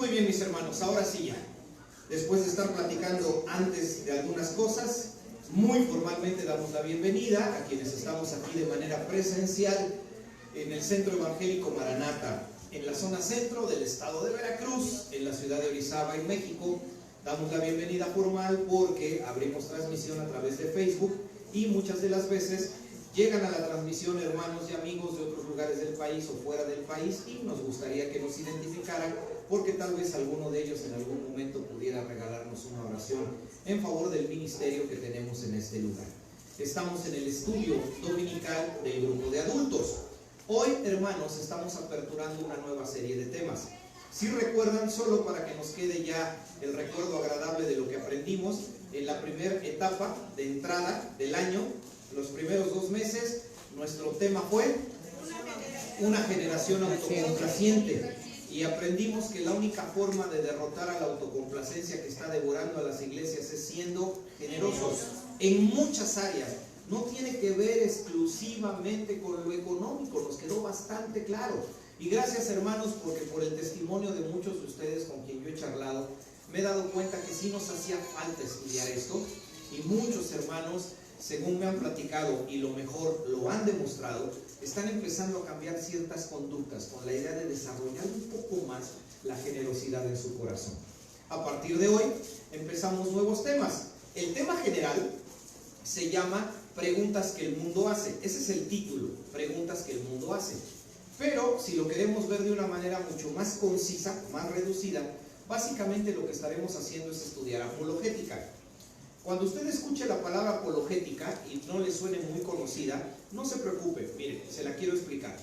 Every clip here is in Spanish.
Muy bien, mis hermanos, ahora sí ya. Después de estar platicando antes de algunas cosas, muy formalmente damos la bienvenida a quienes estamos aquí de manera presencial en el Centro Evangélico Maranata, en la zona centro del estado de Veracruz, en la ciudad de Orizaba, en México. Damos la bienvenida formal porque abrimos transmisión a través de Facebook y muchas de las veces llegan a la transmisión hermanos y amigos de otros lugares del país o fuera del país y nos gustaría que nos identificaran porque tal vez alguno de ellos en algún momento pudiera regalarnos una oración en favor del ministerio que tenemos en este lugar. Estamos en el estudio dominical del grupo de adultos. Hoy, hermanos, estamos aperturando una nueva serie de temas. Si recuerdan, solo para que nos quede ya el recuerdo agradable de lo que aprendimos, en la primera etapa de entrada del año, los primeros 2 meses, nuestro tema fue una generación autocomplaciente. Y aprendimos que la única forma de derrotar a la autocomplacencia que está devorando a las iglesias es siendo generosos en muchas áreas. No tiene que ver exclusivamente con lo económico, nos quedó bastante claro. Y gracias, hermanos, porque por el testimonio de muchos de ustedes con quien yo he charlado, me he dado cuenta que sí nos hacía falta estudiar esto. Y muchos hermanos, según me han platicado y lo mejor lo han demostrado, están empezando a cambiar ciertas conductas con la idea de desarrollar un poco más la generosidad en su corazón. A partir de hoy empezamos nuevos temas. El tema general se llama Preguntas que el mundo hace. Ese es el título, Preguntas que el mundo hace. Pero si lo queremos ver de una manera mucho más concisa, más reducida, básicamente lo que estaremos haciendo es estudiar apologética. Cuando usted escuche la palabra apologética y no le suene muy conocida, no se preocupe, mire, se la quiero explicar.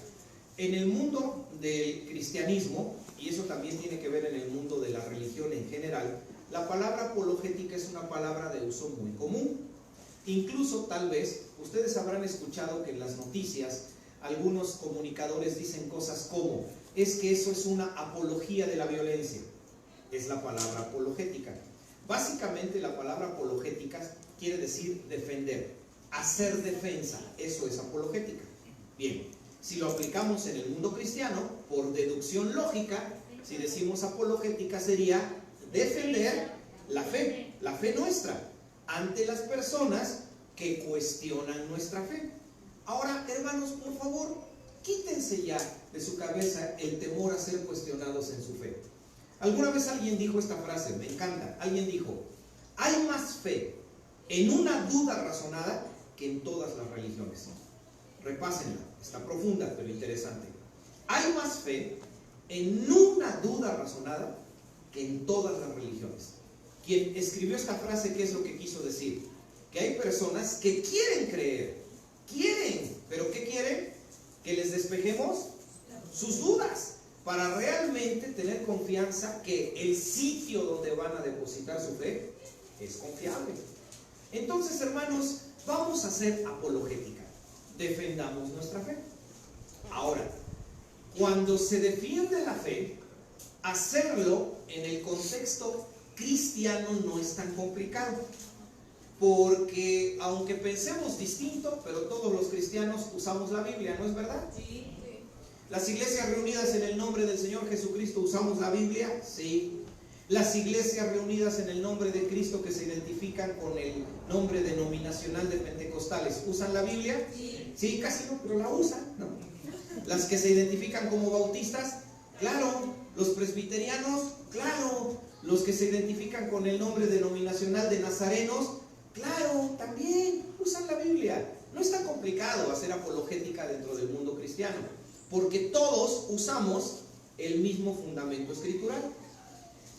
En el mundo del cristianismo, y eso también tiene que ver en el mundo de la religión en general, la palabra apologética es una palabra de uso muy común. Incluso, tal vez, ustedes habrán escuchado que en las noticias algunos comunicadores dicen cosas como, es que eso es una apología de la violencia. Es la palabra apologética. Básicamente la palabra apologética quiere decir defender, hacer defensa, eso es apologética. Bien, si lo aplicamos en el mundo cristiano, por deducción lógica, si decimos apologética sería defender la fe nuestra, ante las personas que cuestionan nuestra fe. Ahora, hermanos, por favor, quítense ya de su cabeza el temor a ser cuestionados en su fe. Alguna vez alguien dijo esta frase, me encanta. Alguien dijo, hay más fe en una duda razonada que en todas las religiones. Repásenla, está profunda pero interesante. Hay más fe en una duda razonada que en todas las religiones. Quien escribió esta frase, ¿qué es lo que quiso decir? Que hay personas que quieren creer, pero ¿qué quieren? Que les despejemos sus dudas, para realmente tener confianza que el sitio donde van a depositar su fe es confiable. Entonces, hermanos, vamos a hacer apologética. Defendamos nuestra fe. Ahora, cuando se defiende la fe, hacerlo en el contexto cristiano no es tan complicado. Porque, aunque pensemos distinto, pero todos los cristianos usamos la Biblia, ¿no es verdad? Sí. ¿Las iglesias reunidas en el nombre del Señor Jesucristo usamos la Biblia? Sí. ¿Las iglesias reunidas en el nombre de Cristo que se identifican con el nombre denominacional de pentecostales usan la Biblia? Sí. Sí, casi no, pero la usan, ¿no? ¿Las que se identifican como bautistas? Claro. ¿Los presbiterianos? Claro. ¿Los que se identifican con el nombre denominacional de nazarenos? Claro, también usan la Biblia. No es tan complicado hacer apologética dentro del mundo cristiano, porque todos usamos el mismo fundamento escritural.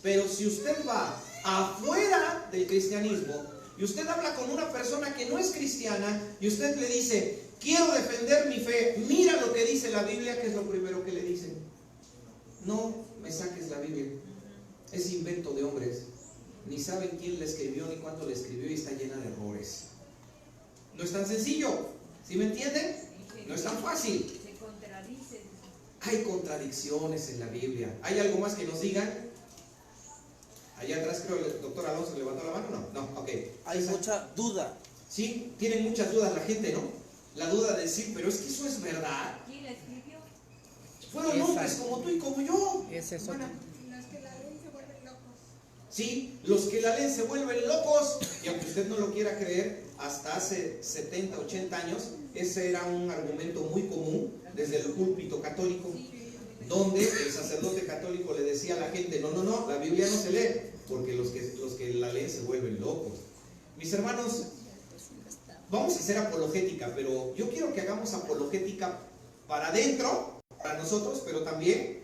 Pero si usted va afuera del cristianismo y usted habla con una persona que no es cristiana y usted le dice, quiero defender mi fe, mira lo que dice la Biblia, ¿qué es lo primero que le dicen? No me saques la Biblia, es invento de hombres, ni saben quién la escribió ni cuánto la escribió y está llena de errores. No es tan sencillo, ¿sí me entienden? No es tan fácil. Hay contradicciones en la Biblia. ¿Hay algo más que nos digan? Allá atrás creo el doctor Alonso levantó la mano. No, ok. Hay mucha duda. Sí, tienen muchas dudas la gente, ¿no? La duda de decir, pero es que eso es verdad. ¿Quién la escribió? Fueron hombres como tú y como yo. Es eso. No es que la ley. Sí, los que la leen se vuelven locos, y aunque usted no lo quiera creer, hasta hace 70, 80 años, ese era un argumento muy común desde el púlpito católico, donde el sacerdote católico le decía a la gente, no, la Biblia no se lee, porque los que la leen se vuelven locos. Mis hermanos, vamos a hacer apologética, pero yo quiero que hagamos apologética para adentro, para nosotros, pero también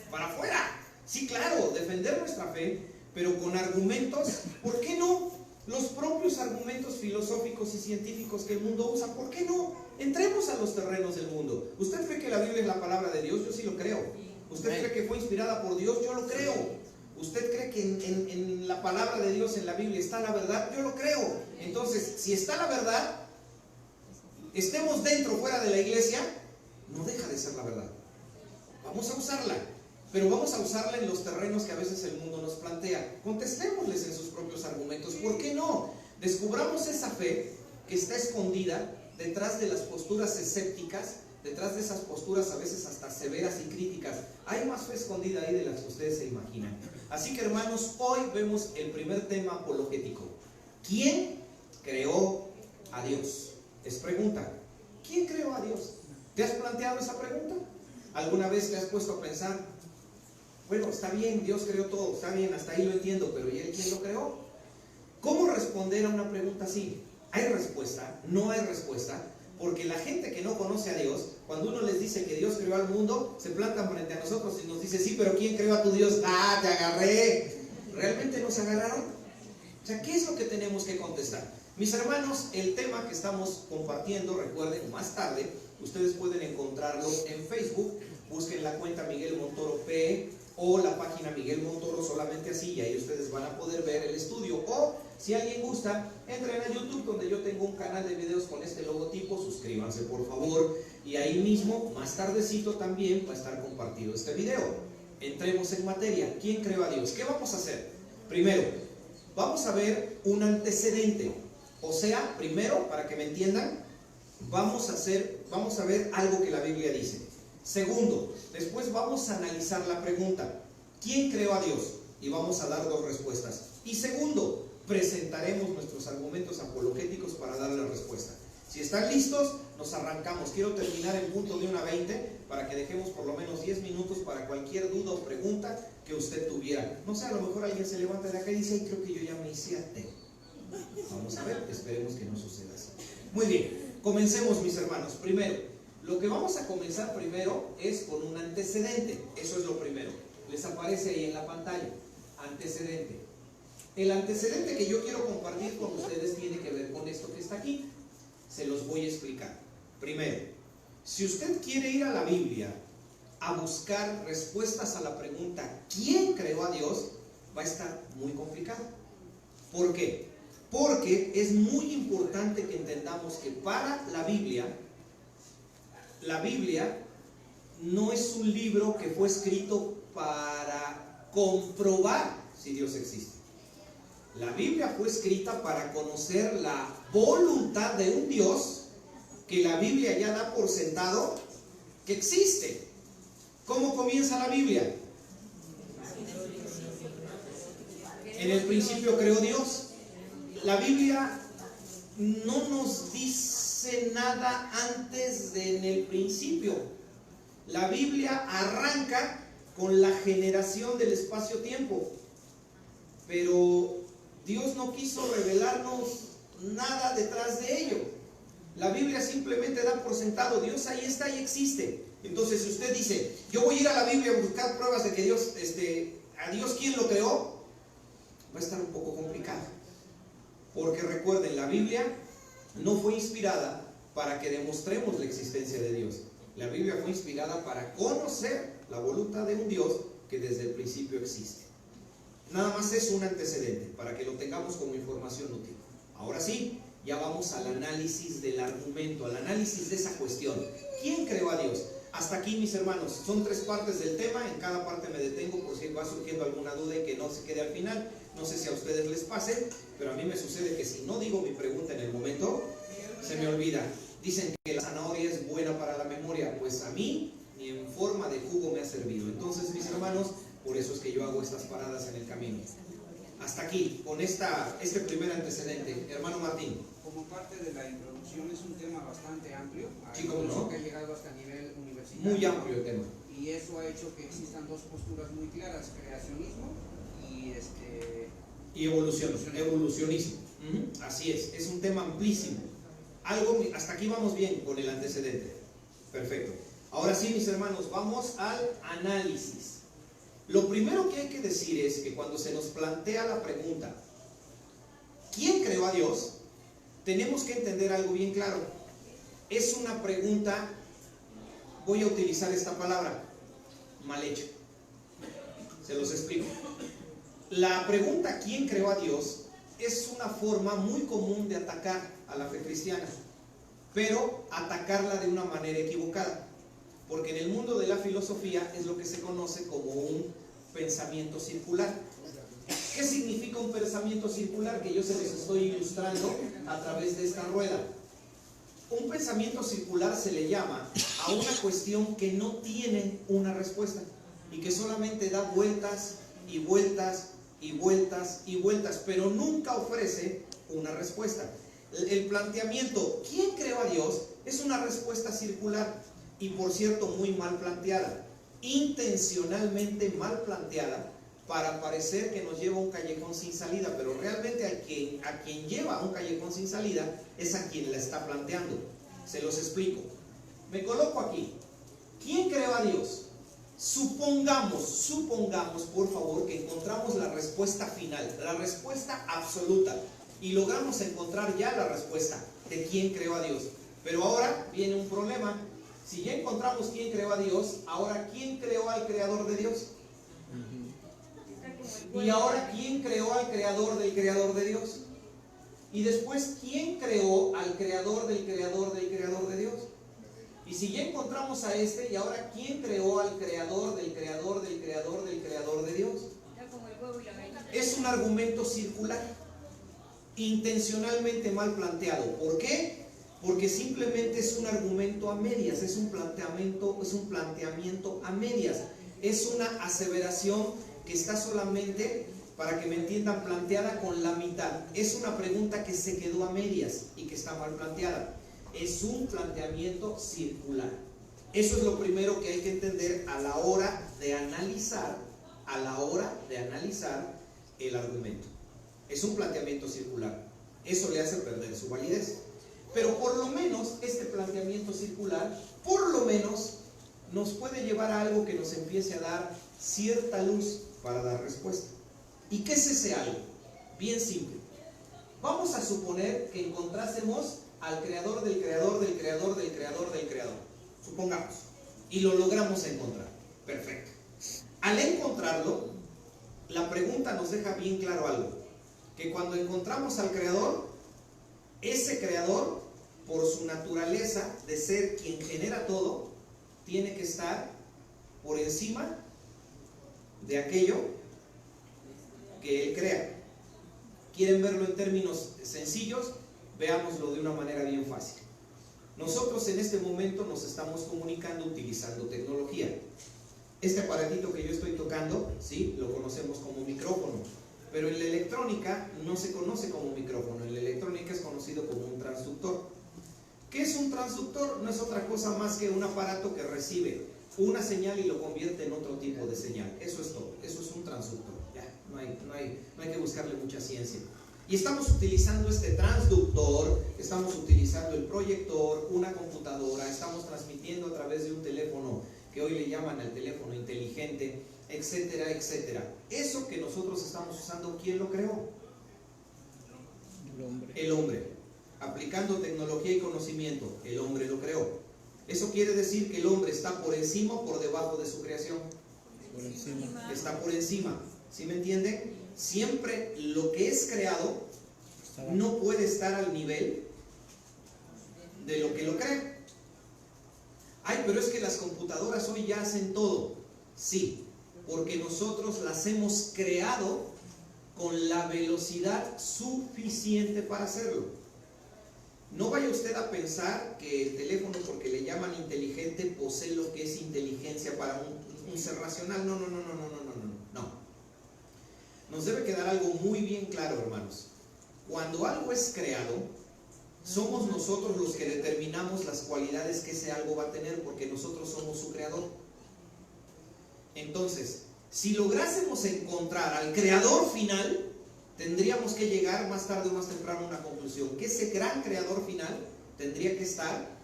para afuera. Sí, claro, defender nuestra fe, pero con argumentos, ¿por qué no? Los propios argumentos filosóficos y científicos que el mundo usa, ¿por qué no? Entremos a los terrenos del mundo. ¿Usted cree que la Biblia es la palabra de Dios? Yo sí lo creo. ¿Usted cree que fue inspirada por Dios? Yo lo creo. ¿Usted cree que en la palabra de Dios, en la Biblia, está la verdad? Yo lo creo. Entonces, si está la verdad, estemos dentro o fuera de la iglesia, no deja de ser la verdad. Vamos a usarla. Pero vamos a usarla en los terrenos que a veces el mundo nos plantea. Contestémosles en sus propios argumentos. ¿Por qué no? Descubramos esa fe que está escondida detrás de las posturas escépticas, detrás de esas posturas a veces hasta severas y críticas. Hay más fe escondida ahí de las que ustedes se imaginan. Así que, hermanos, hoy vemos el primer tema apologético. ¿Quién creó a Dios? Es pregunta. ¿Quién creó a Dios? ¿Te has planteado esa pregunta? ¿Alguna vez te has puesto a pensar? Bueno, está bien, Dios creó todo, está bien, hasta ahí lo entiendo, pero ¿y Él quién lo creó? ¿Cómo responder a una pregunta así? ¿Hay respuesta? No hay respuesta, porque la gente que no conoce a Dios, cuando uno les dice que Dios creó al mundo, se plantan frente a nosotros y nos dice, sí, pero ¿quién creó a tu Dios? ¡Ah, te agarré! ¿Realmente nos agarraron? O sea, ¿qué es lo que tenemos que contestar? Mis hermanos, el tema que estamos compartiendo, recuerden, más tarde, ustedes pueden encontrarlo en Facebook, busquen la cuenta Miguel Montoro P o la página Miguel Montoro, solamente así, y ahí ustedes van a poder ver el estudio. O si alguien gusta, entren a YouTube, donde yo tengo un canal de videos con este logotipo, suscríbanse por favor, y ahí mismo, más tardecito también, va a estar compartido este video. Entremos en materia. ¿Quién creó a Dios? ¿Qué vamos a hacer? Primero, vamos a ver un antecedente. O sea, primero, para que me entiendan, vamos a ver algo que la Biblia dice. Segundo, después vamos a analizar la pregunta, ¿quién creó a Dios? Y vamos a dar dos respuestas. Y segundo, presentaremos nuestros argumentos apologéticos para dar la respuesta. Si están listos, nos arrancamos. Quiero terminar en punto de 1:20 para que dejemos por lo menos 10 minutos para cualquier duda o pregunta que usted tuviera. No sé, a lo mejor alguien se levanta de acá y dice, ay, creo que yo ya me hice ateo. Vamos a ver, esperemos que no suceda así. Muy bien, comencemos, mis hermanos. Primero, lo que vamos a comenzar primero es con un antecedente. Eso es lo primero. Les aparece ahí en la pantalla. Antecedente. El antecedente que yo quiero compartir con ustedes tiene que ver con esto que está aquí. Se los voy a explicar. Primero, si usted quiere ir a la Biblia a buscar respuestas a la pregunta ¿quién creó a Dios? Va a estar muy complicado. ¿Por qué? Porque es muy importante que entendamos que para la Biblia no es un libro que fue escrito para comprobar si Dios existe. La Biblia fue escrita para conocer la voluntad de un Dios que la Biblia ya da por sentado que existe. ¿Cómo comienza la Biblia? En el principio creó Dios. La Biblia no nos dice nada antes de en el principio. La Biblia arranca con la generación del espacio-tiempo, pero Dios no quiso revelarnos nada detrás de ello. La Biblia simplemente da por sentado, Dios ahí está y existe. Entonces, si usted dice, yo voy a ir a la Biblia a buscar pruebas de que Dios, a Dios quién lo creó, va a estar un poco complicado. Porque recuerden, la Biblia no fue inspirada para que demostremos la existencia de Dios. La Biblia fue inspirada para conocer la voluntad de un Dios que desde el principio existe. Nada más es un antecedente para que lo tengamos como información útil. Ahora sí, ya vamos al análisis del argumento, al análisis de esa cuestión. ¿Quién creó a Dios? Hasta aquí, mis hermanos, son 3 partes del tema. En cada parte me detengo por si va surgiendo alguna duda y que no se quede al final. No sé si a ustedes les pase, pero a mí me sucede que si no digo mi pregunta en el momento, se me olvida. Dicen que la zanahoria es buena para la memoria, pues a mí ni en forma de jugo me ha servido. Entonces, mis hermanos, por eso es que yo hago estas paradas en el camino. Hasta aquí, con este primer antecedente. Hermano Martín. Como parte de la introducción es un tema bastante amplio, Sí, ¿cómo no? que ha llegado hasta nivel universitario. Muy amplio el tema. Y eso ha hecho que existan dos posturas muy claras, creacionismo y evolucionismo. Así es un tema amplísimo. Hasta aquí vamos bien con el antecedente. Perfecto. Ahora sí, mis hermanos, vamos al análisis. Lo primero que hay que decir es que cuando se nos plantea la pregunta, ¿quién creó a Dios? Tenemos que entender algo bien claro. Es una pregunta, voy a utilizar esta palabra, mal hecha. Se los explico. La pregunta ¿quién creó a Dios? Es una forma muy común de atacar a la fe cristiana, pero atacarla de una manera equivocada, porque en el mundo de la filosofía es lo que se conoce como un pensamiento circular. ¿Qué significa un pensamiento circular? Que yo se les estoy ilustrando a través de esta rueda. Un pensamiento circular se le llama a una cuestión que no tiene una respuesta y que solamente da vueltas y vueltas y vueltas y vueltas, pero nunca ofrece una respuesta. El planteamiento ¿quién creó a Dios? Es una respuesta circular y, por cierto, muy mal planteada, intencionalmente mal planteada, para parecer que nos lleva a un callejón sin salida, pero realmente a quien lleva a un callejón sin salida es a quien la está planteando. Se los explico. Me coloco aquí. ¿Quién creó a Dios? Supongamos por favor que encontramos la respuesta final, la respuesta absoluta, y logramos encontrar ya la respuesta de quién creó a Dios. Pero ahora viene un problema. Si ya encontramos quién creó a Dios, ahora ¿quién creó al creador de Dios? Y ahora ¿quién creó al creador del creador de Dios? Y después ¿quién creó al creador del creador del creador de Dios? Y si ya encontramos a este, y ahora ¿quién creó al creador del creador del creador del creador de Dios? Es un argumento circular, intencionalmente mal planteado. ¿Por qué? Porque simplemente es un argumento a medias, es un planteamiento a medias, es una aseveración que está solamente, para que me entiendan, planteada con la mitad. Es una pregunta que se quedó a medias y que está mal planteada. Es un planteamiento circular. Eso es lo primero que hay que entender a la hora de analizar el argumento. Es un planteamiento circular. Eso le hace perder su validez. Pero por lo menos este planteamiento circular, por lo menos, nos puede llevar a algo que nos empiece a dar cierta luz para dar respuesta. ¿Y qué es ese algo? Bien simple. Vamos a suponer que encontrásemos al creador del creador del creador del creador del creador. Supongamos. Y lo logramos encontrar. Perfecto. Al encontrarlo, la pregunta nos deja bien claro algo. Que cuando encontramos al creador, ese creador, por su naturaleza de ser quien genera todo, tiene que estar por encima de aquello que él crea. ¿Quieren verlo en términos sencillos? Veámoslo de una manera bien fácil. Nosotros en este momento nos estamos comunicando utilizando tecnología. Este aparatito que yo estoy tocando, sí, lo conocemos como micrófono, pero en la electrónica no se conoce como micrófono. En la electrónica es conocido como un transductor. ¿Qué es un transductor? No es otra cosa más que un aparato que recibe una señal y lo convierte en otro tipo de señal. Eso es todo. Eso es un transductor. Ya, no hay que buscarle mucha ciencia. Y estamos utilizando este transductor, estamos utilizando el proyector, una computadora, estamos transmitiendo a través de un teléfono que hoy le llaman al teléfono inteligente, etcétera, etcétera. Eso que nosotros estamos usando, ¿quién lo creó? El hombre. El hombre. Aplicando tecnología y conocimiento, el hombre lo creó. Eso quiere decir que el hombre está por encima o por debajo de su creación. Por encima. Está por encima. ¿Sí me entienden? Siempre lo que es creado no puede estar al nivel de lo que lo crea. Ay, pero es que las computadoras hoy ya hacen todo. Sí, porque nosotros las hemos creado con la velocidad suficiente para hacerlo. No vaya usted a pensar que el teléfono, porque le llaman inteligente, posee lo que es inteligencia para un ser racional. No. nos debe quedar algo muy bien claro, hermanos. Cuando algo es creado, somos nosotros los que determinamos las cualidades que ese algo va a tener, porque nosotros somos su creador. Entonces, si lográsemos encontrar al creador final, tendríamos que llegar más tarde o más temprano a una conclusión, que ese gran creador final tendría que estar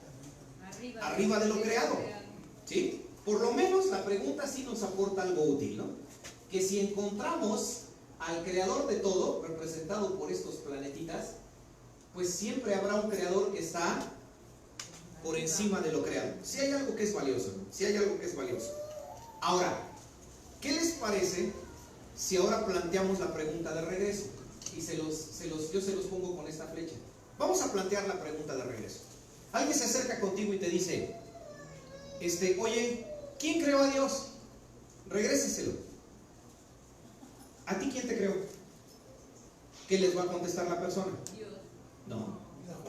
arriba de lo creado, ¿sí? Por lo menos la pregunta sí nos aporta algo útil, ¿no? Que si encontramos al creador de todo, representado por estos planetitas, pues siempre habrá un creador que está por encima de lo creado. Si hay algo que es valioso, ¿no? Si hay algo que es valioso. Ahora, ¿qué les parece si ahora planteamos la pregunta de regreso? Y yo se los pongo con esta flecha. Vamos a plantear la pregunta de regreso. Alguien se acerca contigo y te dice, oye, ¿quién creó a Dios? Regréseselo. ¿A ti quién te creó? ¿Qué les va a contestar la persona? Dios. No,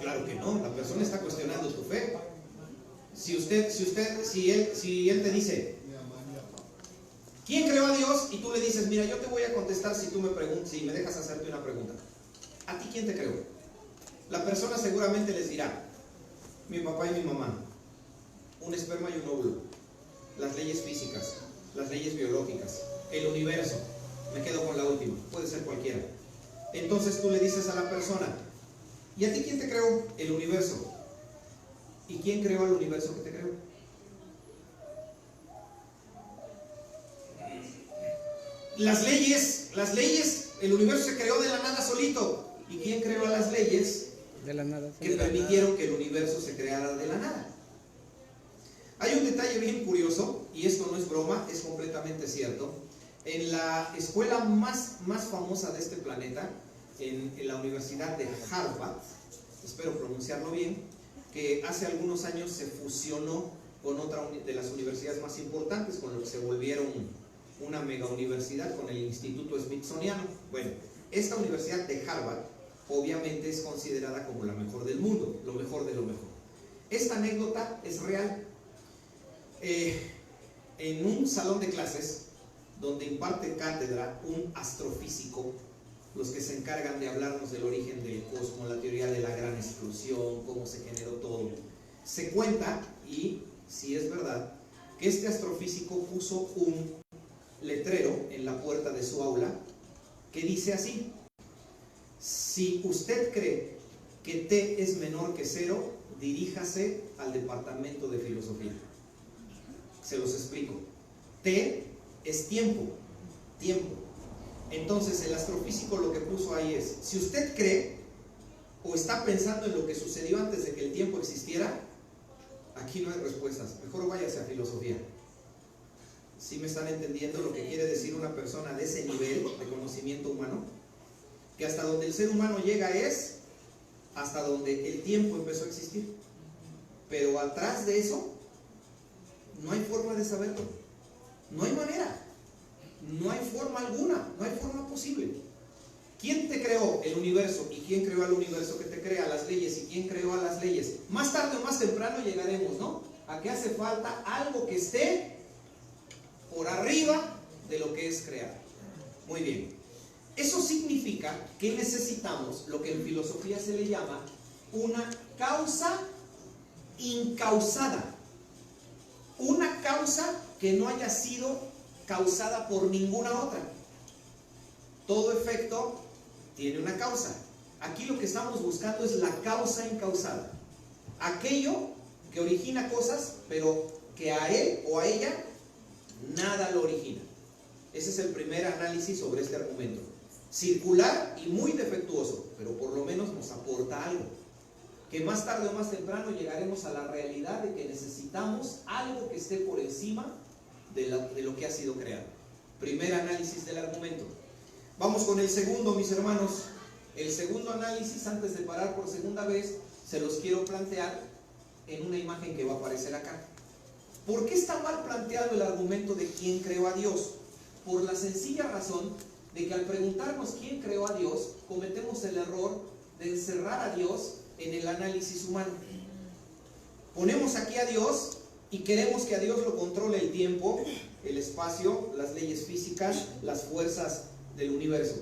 claro que no. La persona está cuestionando tu fe. Si él te dice, ¿quién creó a Dios? Y tú le dices, mira, yo te voy a contestar si tú me preguntas, si me dejas hacerte una pregunta. ¿A ti quién te creó? La persona seguramente les dirá, mi papá y mi mamá, un esperma y un óvulo, las leyes físicas, las leyes biológicas, el universo. Me quedo con la última, puede ser cualquiera. Entonces tú le dices a la persona, ¿y a ti quién te creó? El universo. ¿Y quién creó al universo que te creó? Las leyes, el universo se creó de la nada solito. ¿Y quién creó las leyes De la nada. que permitieron que el universo se creara de la nada? Hay un detalle bien curioso, y esto no es broma, es completamente cierto. En la escuela más famosa de este planeta, en la Universidad de Harvard, espero pronunciarlo bien, que hace algunos años se fusionó con otra de las universidades más importantes, con lo que se volvieron una mega universidad, con el Instituto Smithsoniano. Bueno, esta Universidad de Harvard obviamente es considerada como la mejor del mundo, lo mejor de lo mejor. Esta anécdota es real. En un salón de clases donde imparte cátedra un astrofísico, los que se encargan de hablarnos del origen del cosmos, la teoría de la gran explosión, cómo se generó todo, se cuenta, y si es verdad, que este astrofísico puso un letrero en la puerta de su aula que dice así: si usted cree que T es menor que 0, diríjase al departamento de filosofía. Se los explico. T es tiempo. Entonces el astrofísico lo que puso ahí es, si usted cree o está pensando en lo que sucedió antes de que el tiempo existiera, aquí no hay respuestas, mejor váyase a filosofía. ¿Sí me están entendiendo lo que quiere decir una persona de ese nivel de conocimiento humano? Que hasta donde el ser humano llega es hasta donde el tiempo empezó a existir, pero atrás de eso no hay forma de saberlo, no hay manera, no hay forma alguna, no hay forma posible. ¿Quién te creó? El universo. ¿Y quién creó al universo que te crea? Las leyes. ¿Y quién creó a las leyes? Más tarde o más temprano llegaremos, ¿no? A que hace falta algo que esté por arriba de lo que es creado. Muy bien. Eso significa que necesitamos lo que en filosofía se le llama una causa incausada. Una causa que no haya sido causada por ninguna otra. Todo efecto tiene una causa. Aquí lo que estamos buscando es la causa incausada. Aquello que origina cosas, pero que a él o a ella nada lo origina. Ese es el primer análisis sobre este argumento. Circular y muy defectuoso, pero por lo menos nos aporta algo. Que más tarde o más temprano llegaremos a la realidad de que necesitamos algo que esté por encima de lo que ha sido creado. Primer análisis del argumento. Vamos con el segundo, mis hermanos. El segundo análisis, antes de parar por segunda vez, se los quiero plantear en una imagen que va a aparecer acá. ¿Por qué está mal planteado el argumento de quién creó a Dios? Por la sencilla razón de que al preguntarnos quién creó a Dios, cometemos el error de encerrar a Dios en el análisis humano. Ponemos aquí a Dios y queremos que a Dios lo controle el tiempo, el espacio, las leyes físicas, las fuerzas del universo.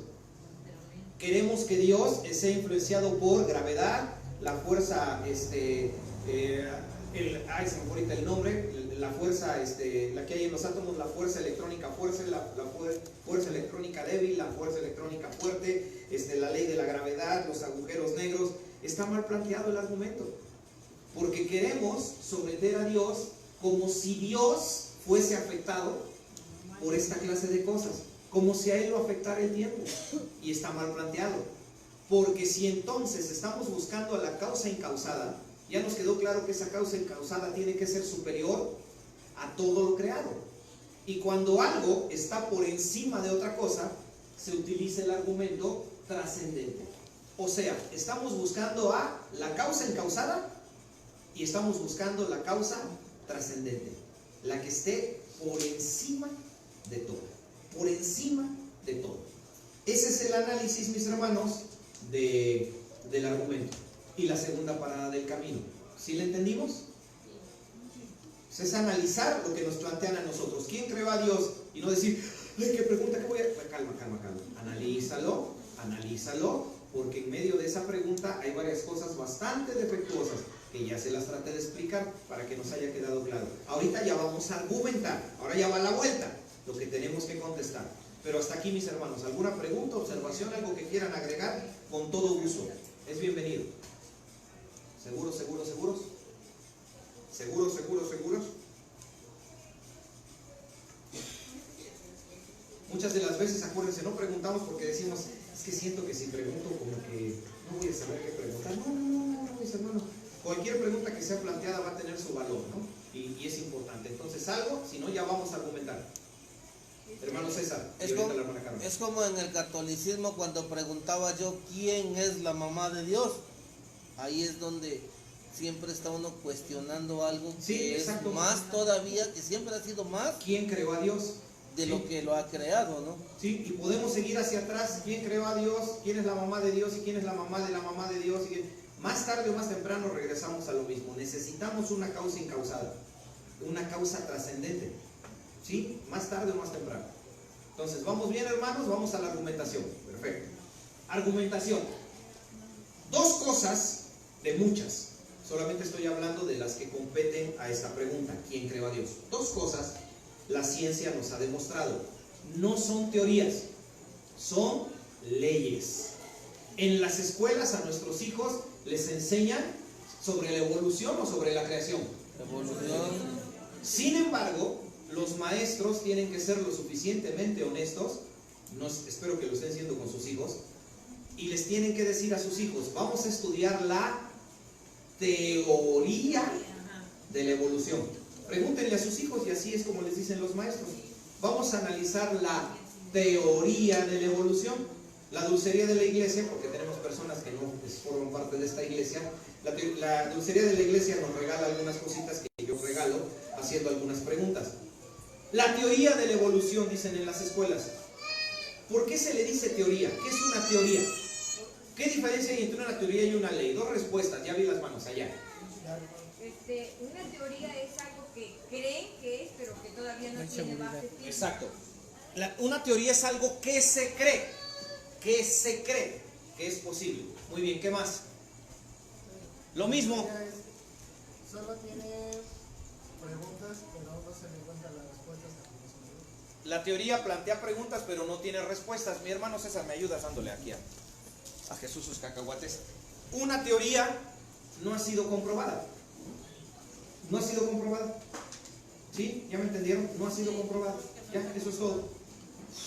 Queremos que Dios sea influenciado por gravedad, la fuerza, se me fue ahorita el nombre, la fuerza, la que hay en los átomos, la fuerza electrónica fuerte, la fuerza electrónica débil, la fuerza electrónica fuerte, la ley de la gravedad, los agujeros negros. Está mal planteado el argumento, porque queremos someter a Dios como si Dios fuese afectado por esta clase de cosas, como si a Él lo afectara el tiempo, y está mal planteado, porque si entonces estamos buscando a la causa incausada, ya nos quedó claro que esa causa incausada tiene que ser superior a todo lo creado, y cuando algo está por encima de otra cosa, se utiliza el argumento trascendente. O sea, estamos buscando a la causa incausada y estamos buscando la causa trascendente, la que esté por encima de todo, por encima de todo. Ese es el análisis, mis hermanos, del argumento. Y la segunda parada del camino, ¿sí le entendimos? Es analizar lo que nos plantean a nosotros. ¿Quién creó a Dios? Y no decir, ¿qué pregunta que voy a...? Calma. Analízalo, porque en medio de esa pregunta hay varias cosas bastante defectuosas que ya se las traté de explicar para que nos haya quedado claro. Ahorita ya vamos a argumentar, ahora ya va la vuelta, lo que tenemos que contestar. Pero hasta aquí, mis hermanos, ¿alguna pregunta, observación, algo que quieran agregar? Con todo gusto, es bienvenido. ¿Seguros? Muchas de las veces, acuérdense, no preguntamos porque decimos, es que siento que si pregunto como que no voy a saber qué preguntar. No, mis hermanos, cualquier pregunta que sea planteada va a tener su valor, ¿no? Y es importante. Entonces, algo, si no, ya vamos a argumentar. Hermano César, es como en el catolicismo cuando preguntaba yo quién es la mamá de Dios. Ahí es donde siempre está uno cuestionando algo que es más todavía, que siempre ha sido más. ¿Quién creó a Dios? De lo que lo ha creado, ¿no? Sí, y podemos seguir hacia atrás. ¿Quién creó a Dios? ¿Quién es la mamá de Dios? ¿Y quién es la mamá de Dios? Más tarde o más temprano regresamos a lo mismo. Necesitamos una causa incausada, una causa trascendente. ¿Sí? Más tarde o más temprano. Entonces, ¿vamos bien, hermanos? Vamos a la argumentación. Perfecto. Argumentación. Dos cosas de muchas. Solamente estoy hablando de las que competen a esta pregunta. ¿Quién creó a Dios? Dos cosas. La ciencia nos ha demostrado. No son teorías, son leyes. En las escuelas a nuestros hijos les enseñan sobre la evolución o sobre la creación. Evolución. Sin embargo, los maestros tienen que ser lo suficientemente honestos, espero que lo estén siendo con sus hijos, y les tienen que decir a sus hijos, vamos a estudiar la teoría de la evolución. Pregúntenle a sus hijos y así es como les dicen los maestros. Vamos a analizar la teoría de la evolución. La dulcería de la iglesia, porque tenemos personas que no forman parte de esta iglesia, la dulcería de la iglesia nos regala algunas cositas que yo regalo haciendo algunas preguntas. La teoría de la evolución, dicen en las escuelas. ¿Por qué se le dice teoría? ¿Qué es una teoría? ¿Qué diferencia hay entre una teoría y una ley? Dos respuestas, ya vi las manos allá. Una teoría es algo que creen que es, pero que todavía no tiene base científica. Exacto. Una teoría es algo que se cree, que es posible. Muy bien, ¿qué más? Lo mismo. Solo tiene preguntas, pero no se le encuentran las respuestas. La teoría plantea preguntas, pero no tiene respuestas. Mi hermano César, me ayudas dándole aquí a Jesús sus cacahuates. Una teoría no ha sido comprobada. No ha sido comprobada. ¿Sí? ¿Ya me entendieron? No ha sido comprobada. Ya, eso es todo.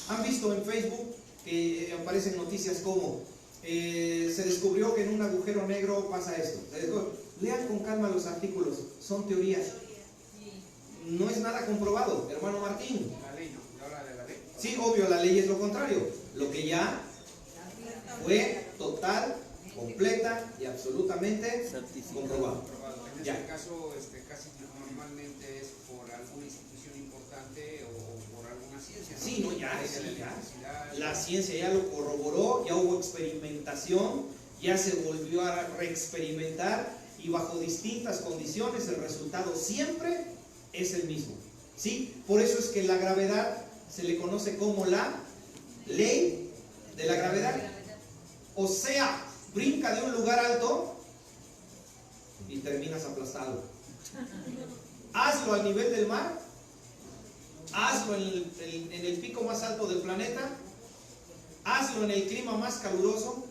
Han visto en Facebook que aparecen noticias como se descubrió que en un agujero negro pasa esto. Lean con calma los artículos. Son teorías. No es nada comprobado, hermano Martín. La ley no, ¿no habla de la ley? Sí, obvio, la ley es lo contrario. Lo que ya fue total, completa y absolutamente comprobado. En este caso, casi normalmente es por alguna institución importante o por alguna ciencia, ¿no? Sí, no, ya. La Sí. ciencia ya lo corroboró, ya hubo experimentación, ya se volvió a reexperimentar y bajo distintas condiciones el resultado siempre es el mismo. ¿Sí? Por eso es que la gravedad se le conoce como la Ley de la gravedad. O sea, brinca de un lugar alto y terminas aplastado. Hazlo al nivel del mar, hazlo en el pico más alto del planeta, hazlo en el clima más caluroso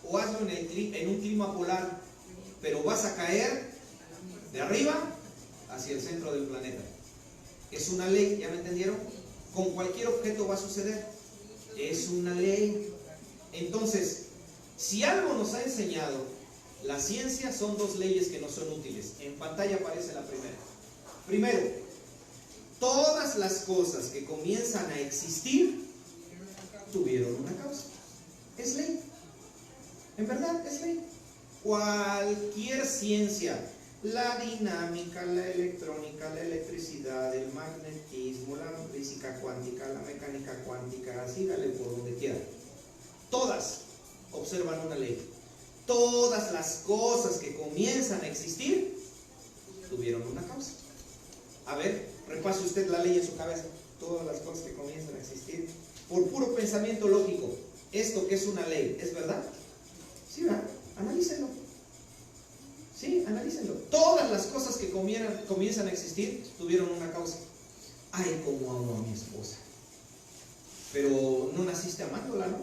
o hazlo en un clima polar, pero vas a caer de arriba hacia el centro del planeta. Es una ley, ¿ya me entendieron? Con cualquier objeto va a suceder. Es una ley. Entonces, si algo nos ha enseñado la ciencia, son dos leyes que nos son útiles. En pantalla aparece la primera. Primero, todas las cosas que comienzan a existir tuvieron una causa. Es ley. En verdad, es ley. Cualquier ciencia, la dinámica, la electrónica, la electricidad, el magnetismo, la física cuántica, la mecánica cuántica, sígale por donde quiera. Todas observan una ley. Todas las cosas que comienzan a existir tuvieron una causa. A ver, repase usted la ley en su cabeza. Todas las cosas que comienzan a existir, por puro pensamiento lógico, esto que es una ley, ¿es verdad? Sí, ¿verdad? Analícenlo. Sí, analícenlo. Todas las cosas que comienzan a existir tuvieron una causa. Ay, cómo amo a mi esposa. Pero no naciste amándola, ¿no?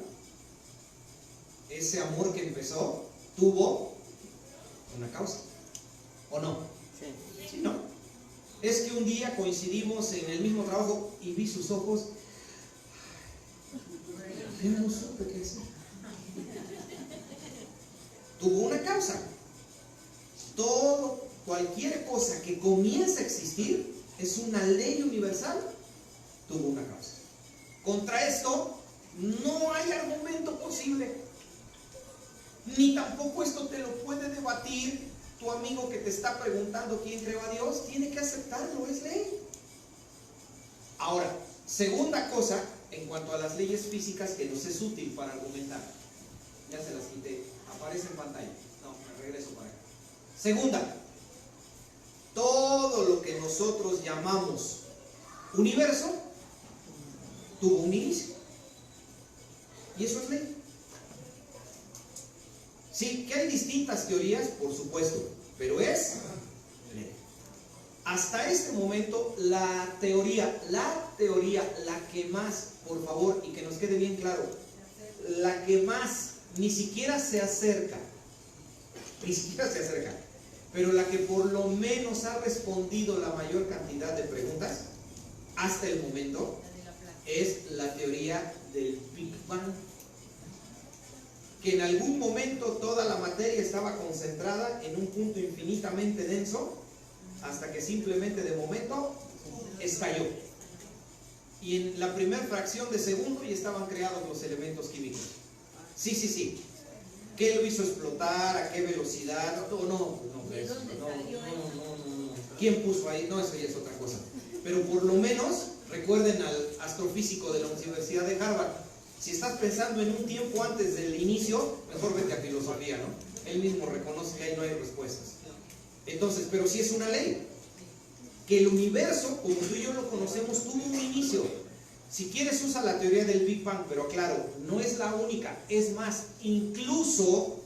Ese amor que empezó tuvo una causa. ¿O no? Sí. Sí, ¿no? Es que un día coincidimos en el mismo trabajo y vi sus ojos. Yo no supe qué hacer. Tuvo una causa. Cualquier cosa que comienza a existir es una ley universal, tuvo una causa. Contra esto no hay argumento posible, ni tampoco esto te lo puede debatir tu amigo que te está preguntando quién creó a Dios. Tiene que aceptarlo, es ley. Ahora, segunda cosa en cuanto a las leyes físicas que nos es útil para argumentar. Ya se las quité, aparece en pantalla. No, me regreso para acá. Segunda, todo lo que nosotros llamamos universo tuvo un inicio. Y eso es ley. Sí, que hay distintas teorías, por supuesto, pero es ley. Hasta este momento, la teoría, la que más, por favor, y que nos quede bien claro, la que más ni siquiera se acerca, pero la que por lo menos ha respondido la mayor cantidad de preguntas hasta el momento es la teoría del Big Bang, que en algún momento toda la materia estaba concentrada en un punto infinitamente denso hasta que simplemente de momento estalló, y en la primera fracción de segundo ya estaban creados los elementos químicos. Sí. ¿Qué lo hizo explotar? ¿A qué velocidad? No. ¿Quién puso ahí? No, eso ya es otra cosa. Pero por lo menos recuerden al astrofísico de la Universidad de Harvard. Si estás pensando en un tiempo antes del inicio, mejor vete a filosofía, ¿no? Él mismo reconoce que ahí no hay respuestas. Entonces, pero sí es una ley, que el universo, como tú y yo lo conocemos, tuvo un inicio. Si quieres usa la teoría del Big Bang, pero claro, no es la única. Es más, incluso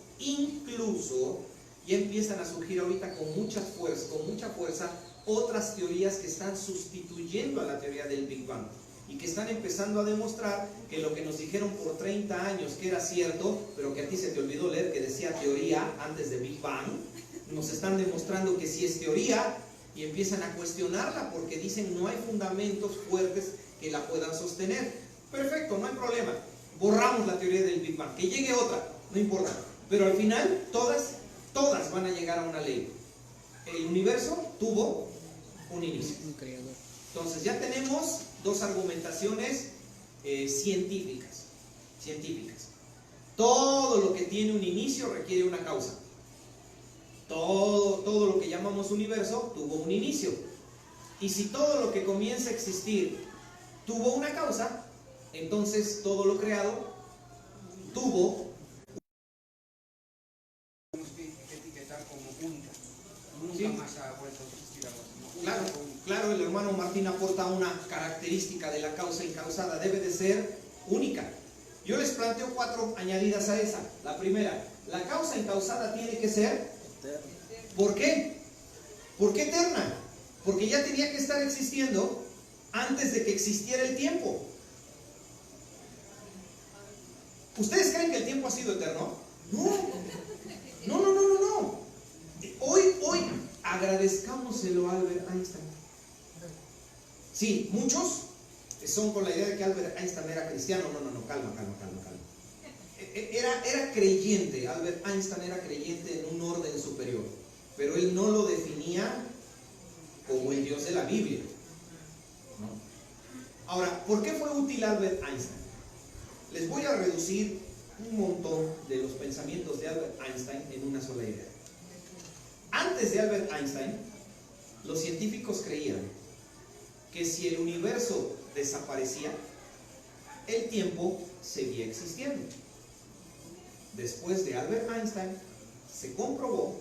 ya empiezan a surgir ahorita con mucha fuerza otras teorías que están sustituyendo a la teoría del Big Bang y que están empezando a demostrar que lo que nos dijeron por 30 años que era cierto, pero que a ti se te olvidó leer que decía teoría antes de Big Bang, nos están demostrando que sí es teoría, y empiezan a cuestionarla porque dicen no hay fundamentos fuertes que la puedan sostener. Perfecto, no hay problema, borramos la teoría del Big Bang, que llegue otra, no importa, pero al final todas van a llegar a una ley. El universo tuvo un inicio. Un creador. Entonces ya tenemos dos argumentaciones científicas. Todo lo que tiene un inicio requiere una causa. Todo lo que llamamos universo tuvo un inicio. Y si todo lo que comienza a existir tuvo una causa, entonces todo lo creado tuvo. Tenemos que etiquetar como única. Nunca Sí. más ha vuelto a existir algo así. Claro, el hermano Martín aporta una característica de la causa incausada. Debe de ser única. Yo les planteo 4 añadidas a esa. La primera, la causa encausada tiene que ser, ¿por qué? ¿Por qué eterna? Porque ya tenía que estar existiendo antes de que existiera el tiempo. ¿Ustedes creen que el tiempo ha sido eterno? No. Hoy agradezcámoselo a Albert Einstein. Sí, muchos son con la idea de que Albert Einstein era cristiano. No, calma. Era creyente, Albert Einstein era creyente en un orden superior, pero él no lo definía como el Dios de la Biblia, ¿no? Ahora, ¿por qué fue útil Albert Einstein? Les voy a reducir un montón de los pensamientos de Albert Einstein en una sola idea. Antes de Albert Einstein, los científicos creían que si el universo desaparecía, el tiempo seguía existiendo. Después de Albert Einstein, se comprobó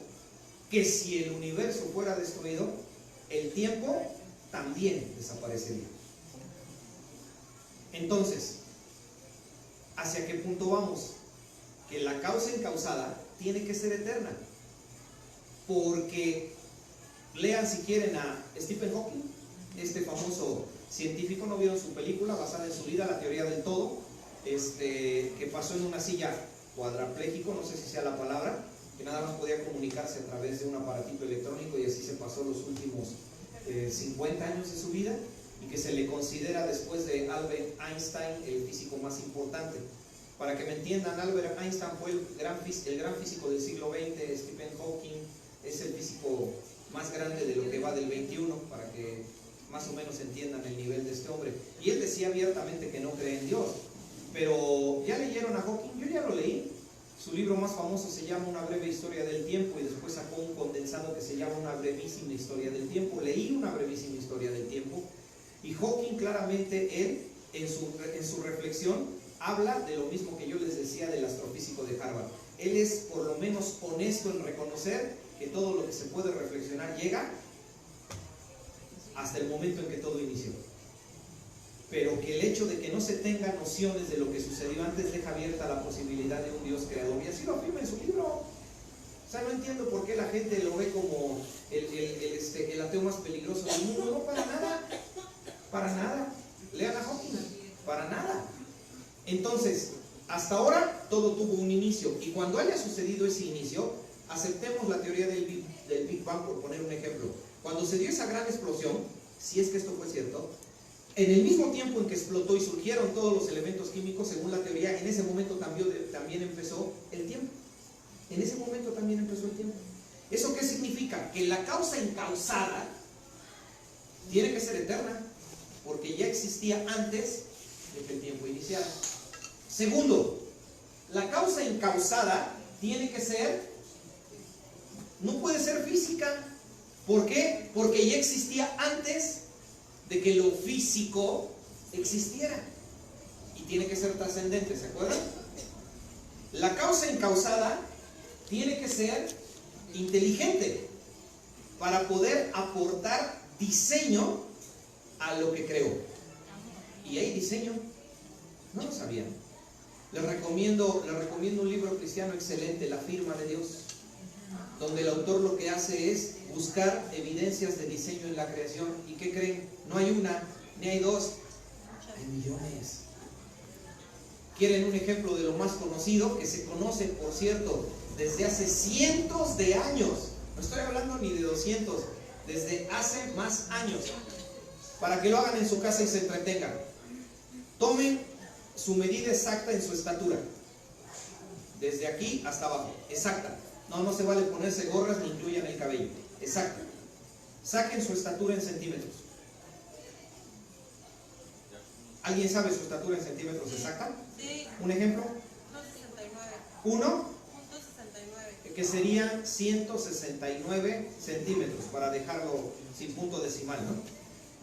que si el universo fuera destruido, el tiempo también desaparecería. Entonces, ¿hacia qué punto vamos? Que la causa encausada tiene que ser eterna. Porque lean si quieren a Stephen Hawking, este famoso científico. ¿No vieron su película basada en su vida, La teoría del todo? Que pasó en una silla cuadrapléjico, no sé si sea la palabra, que nada más podía comunicarse a través de un aparatito electrónico, y así se pasó los últimos 50 años de su vida, y que se le considera, después de Albert Einstein, el físico más importante. Para que me entiendan, Albert Einstein fue el gran físico del siglo XX. Stephen Hawking es el físico más grande de lo que va del 21, para que más o menos entiendan el nivel de este hombre. Y él decía abiertamente que no cree en Dios. Pero ¿ya leyeron a Hawking? Yo ya lo leí. Su libro más famoso se llama Una breve historia del tiempo, y después sacó un condensado que se llama Una brevísima historia del tiempo. Leí Una brevísima historia del tiempo, y Hawking claramente, él en su reflexión habla de lo mismo que yo les decía del astrofísico de Harvard. Él es por lo menos honesto en reconocer que todo lo que se puede reflexionar llega hasta el momento en que todo inició, pero que el hecho de que no se tengan nociones de lo que sucedió antes deja abierta la posibilidad de un Dios creador, y así lo afirma en su libro. O sea, no entiendo por qué la gente lo ve como el ateo más peligroso del mundo. No, para nada. Lean a Hawking, para nada. Entonces, hasta ahora todo tuvo un inicio, y cuando haya sucedido ese inicio, aceptemos la teoría del Big Bang, por poner un ejemplo. Cuando se dio esa gran explosión, si es que esto fue cierto, en el mismo tiempo en que explotó y surgieron todos los elementos químicos, según la teoría, en ese momento también empezó el tiempo. En ese momento también empezó el tiempo. ¿Eso qué significa? Que la causa encausada tiene que ser eterna, porque ya existía antes de que el tiempo iniciara. Segundo, la causa encausada tiene que ser, no puede ser física. ¿Por qué? Porque ya existía antes de que lo físico existiera, y tiene que ser trascendente, ¿se acuerdan? La causa encausada tiene que ser inteligente para poder aportar diseño a lo que creó. Y hay diseño, no lo sabían. Les recomiendo un libro cristiano excelente, La firma de Dios, donde el autor lo que hace es buscar evidencias de diseño en la creación. ¿Y qué creen? No hay una, ni hay dos, hay millones. ¿Quieren un ejemplo de lo más conocido? Que se conoce, por cierto, desde hace cientos de años. No estoy hablando ni de 200, desde hace más años. Para que lo hagan en su casa y se entretengan. Tomen su medida exacta en su estatura, desde aquí hasta abajo, exacta. No se vale ponerse gorras ni incluyan el cabello. Exacto. Saquen su estatura en centímetros. ¿Alguien sabe su estatura en centímetros exacta? Sí. ¿Un ejemplo? 1.69. ¿Uno? 1.69. Que serían 169 centímetros, para dejarlo sin punto decimal, ¿no?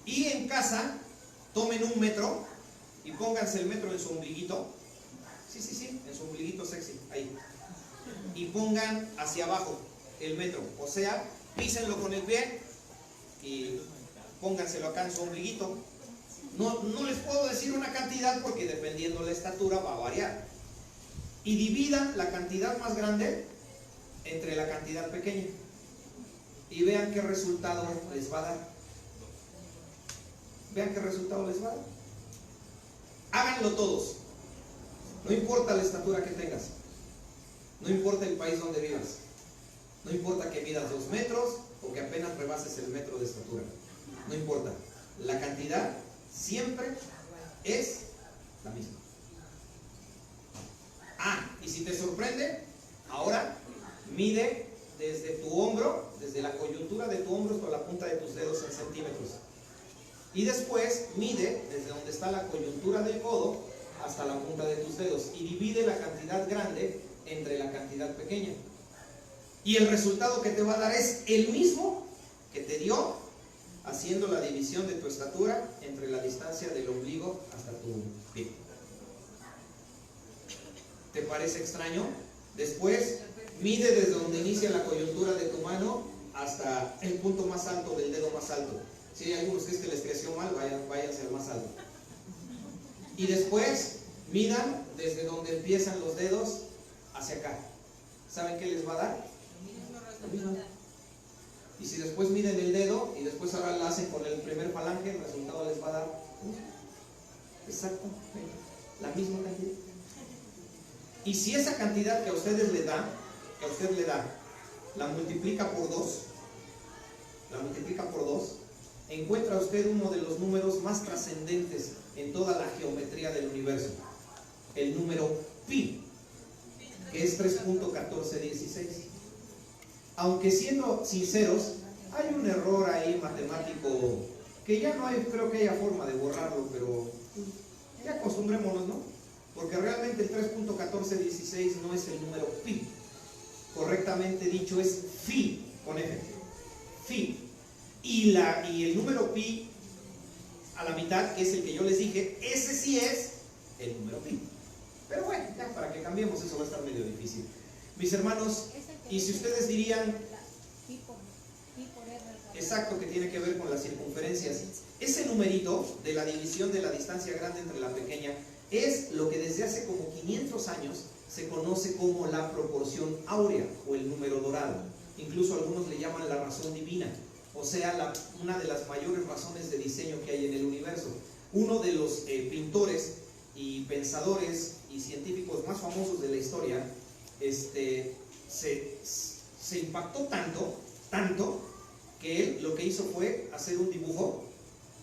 Y en casa, tomen un metro y pónganse el metro en su ombliguito. Sí, en su ombliguito sexy, ahí. Y pongan hacia abajo el metro, o sea, písenlo con el pie y pónganselo acá en su ombliguito. No les puedo decir una cantidad porque dependiendo la estatura va a variar. Y dividan la cantidad más grande entre la cantidad pequeña. Y vean qué resultado les va a dar. Vean qué resultado les va a dar. Háganlo todos. No importa la estatura que tengas. No importa el país donde vivas. No importa que midas 2 metros o que apenas rebases el metro de estatura. No importa. La cantidad siempre es la misma. Y si te sorprende, ahora mide desde tu hombro, desde la coyuntura de tu hombro hasta la punta de tus dedos en centímetros. Y después mide desde donde está la coyuntura del codo hasta la punta de tus dedos y divide la cantidad grande entre la cantidad pequeña. Y el resultado que te va a dar es el mismo que te dio haciendo la división de tu estatura entre la distancia del ombligo hasta tu pie. ¿Te parece extraño? Después mide desde donde inicia la coyuntura de tu mano hasta el punto más alto del dedo más alto. Si hay algunos que les creció mal, váyanse al más alto. Y después midan desde donde empiezan los dedos hacia acá. ¿Saben qué les va a dar? Lo mismo. Y si después miden el dedo y después ahora lo hacen con el primer falange, el resultado les va a dar exactamente la misma cantidad. Y si esa cantidad que a ustedes le da, la multiplica por 2, encuentra usted uno de los números más trascendentes en toda la geometría del universo, el número pi, que es 3.1416. Aunque siendo sinceros, hay un error ahí matemático que ya no hay, creo que haya forma de borrarlo, pero ya acostumbrémonos, ¿no? Porque realmente el 3.1416 no es el número pi. Correctamente dicho es phi, con F. Phi. Y el número pi a la mitad, que es el que yo les dije, ese sí es el número pi. Pero bueno, ya para que cambiemos eso va a estar medio difícil. Mis hermanos, y si ustedes dirían, exacto, que tiene que ver con las circunferencias, ese numerito de la división de la distancia grande entre la pequeña es lo que desde hace como 500 años se conoce como la proporción áurea o el número dorado. Incluso algunos le llaman la razón divina, o sea, una de las mayores razones de diseño que hay en el universo. Uno de los pintores y pensadores y científicos más famosos de la historia se impactó tanto que él lo que hizo fue hacer un dibujo